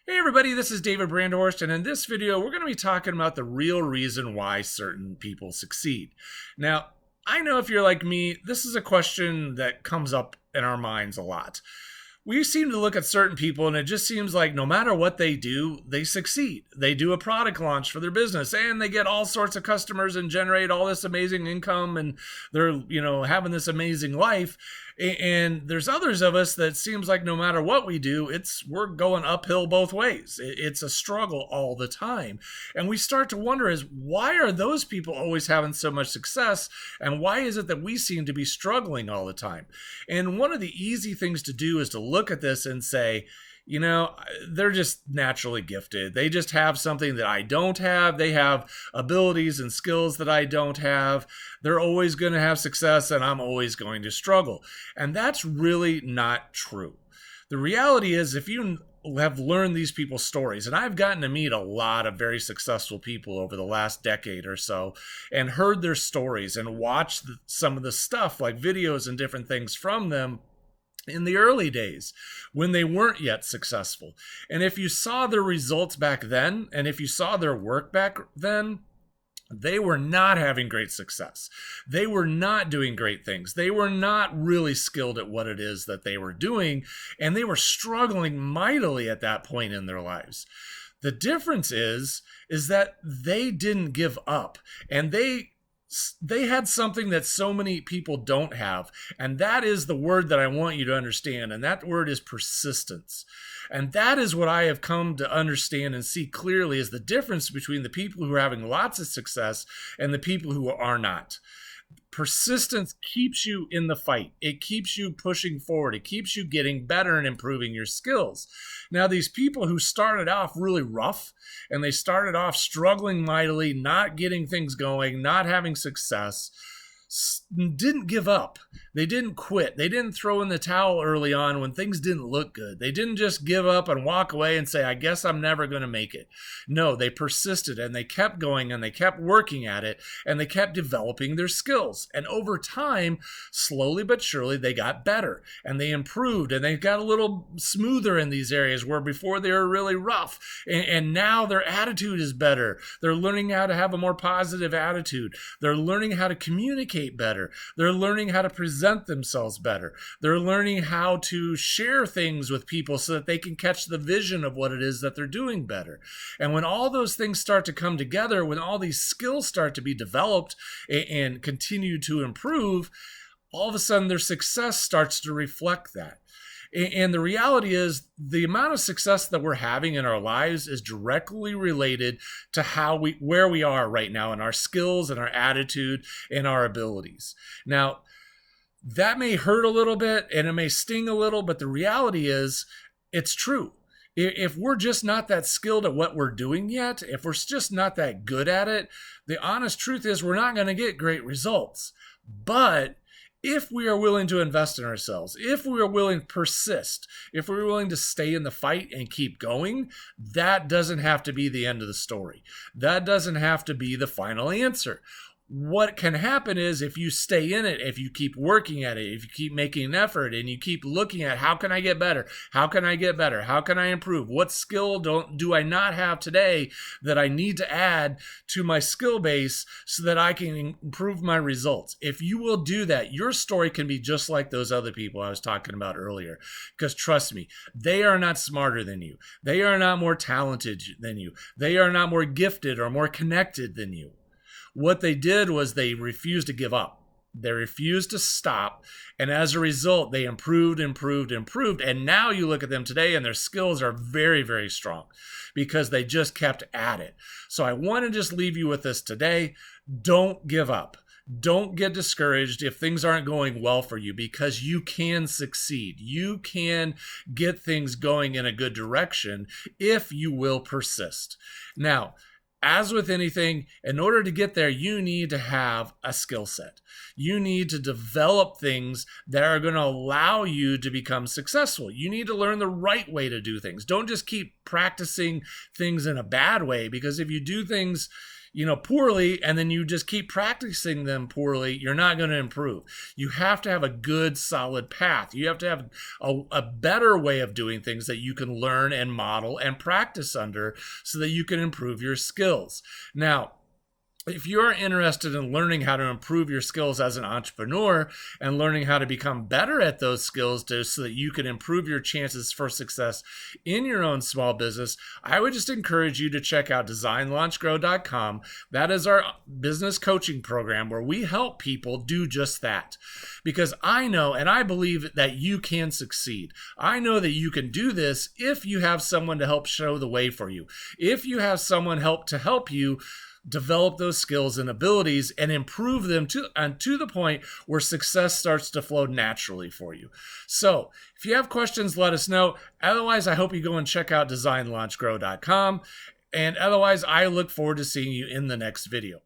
Hey everybody, this is David Branderhorst, and in this video we're going to be talking about the real reason why certain people succeed. Now, I know if you're like me, this is a question that comes up in our minds a lot. We seem to look at certain people and it just seems like no matter what they do, they succeed. They do a product launch for their business and they get all sorts of customers and generate all this amazing income and they're, having this amazing life. And there's others of us that seems like no matter what we do, we're going uphill both ways. It's a struggle all the time. And we start to wonder is why are those people always having so much success and why is it that we seem to be struggling all the time? And one of the easy things to do is to look at this and say, they're just naturally gifted. They just have something that I don't have. They have abilities and skills that I don't have. They're always going to have success and I'm always going to struggle. And that's really not true. The reality is if you have learned these people's stories, and I've gotten to meet a lot of very successful people over the last decade or so and heard their stories and watched some of the stuff like videos and different things from them in the early days when they weren't yet successful. And if you saw their results back then, and if you saw their work back then, they were not having great success. They were not doing great things. They were not really skilled at what it is that they were doing, and they were struggling mightily at that point in their lives. The difference is that they didn't give up, and they had something that so many people don't have, and that is the word that I want you to understand, and that word is persistence. And that is what I have come to understand and see clearly is the difference between the people who are having lots of success and the people who are not. Persistence keeps you in the fight. It keeps you pushing forward. It keeps you getting better and improving your skills. Now, these people who started off really rough and they started off struggling mightily, not getting things going, not having success, didn't give up. They didn't quit. They didn't throw in the towel early on when things didn't look good. They didn't just give up and walk away and say, I guess I'm never going to make it. No, they persisted and they kept going and they kept working at it and they kept developing their skills. And over time, slowly but surely, they got better and they improved and they got a little smoother in these areas where before they were really rough. And now their attitude is better. They're learning how to have a more positive attitude. They're learning how to communicate better. They're learning how to present themselves better. They're learning how to share things with people so that they can catch the vision of what it is that they're doing better. And when all those things start to come together, when all these skills start to be developed and continue to improve, all of a sudden their success starts to reflect that. And the reality is the amount of success that we're having in our lives is directly related to where we are right now in our skills and our attitude and our abilities. Now, that may hurt a little bit and it may sting a little, but the reality is it's true. If we're just not that skilled at what we're doing yet, if we're just not that good at it, the honest truth is we're not going to get great results. But if we are willing to invest in ourselves, if we are willing to persist, if we're willing to stay in the fight and keep going, that doesn't have to be the end of the story. That doesn't have to be the final answer. What can happen is if you stay in it, if you keep working at it, if you keep making an effort and you keep looking at how can I get better? How can I get better? How can I improve? What skill do I not have today that I need to add to my skill base so that I can improve my results? If you will do that, your story can be just like those other people I was talking about earlier. Because trust me, they are not smarter than you. They are not more talented than you. They are not more gifted or more connected than you. What they did was they refused to give up. They refused to stop. And as a result, they improved. And now you look at them today and their skills are very, very strong because they just kept at it. So I want to just leave you with this today. Don't give up. Don't get discouraged if things aren't going well for you because you can succeed. You can get things going in a good direction if you will persist. Now, as with anything, in order to get there, you need to have a skill set. You need to develop things that are going to allow you to become successful. You need to learn the right way to do things. Don't just keep practicing things in a bad way, because if you do things poorly, and then you just keep practicing them poorly, you're not going to improve. You have to have a good, solid path. You have to have a better way of doing things that you can learn and model and practice under so that you can improve your skills. Now, if you're interested in learning how to improve your skills as an entrepreneur and learning how to become better at those skills so that you can improve your chances for success in your own small business, I would just encourage you to check out designlaunchgrow.com. That is our business coaching program where we help people do just that. Because I know and I believe that you can succeed. I know that you can do this if you have someone to help show the way for you. If you have someone to help you develop those skills and abilities and improve them to the point where success starts to flow naturally for you. So if you have questions, let us know. Otherwise, I hope you go and check out designlaunchgrow.com. And otherwise, I look forward to seeing you in the next video.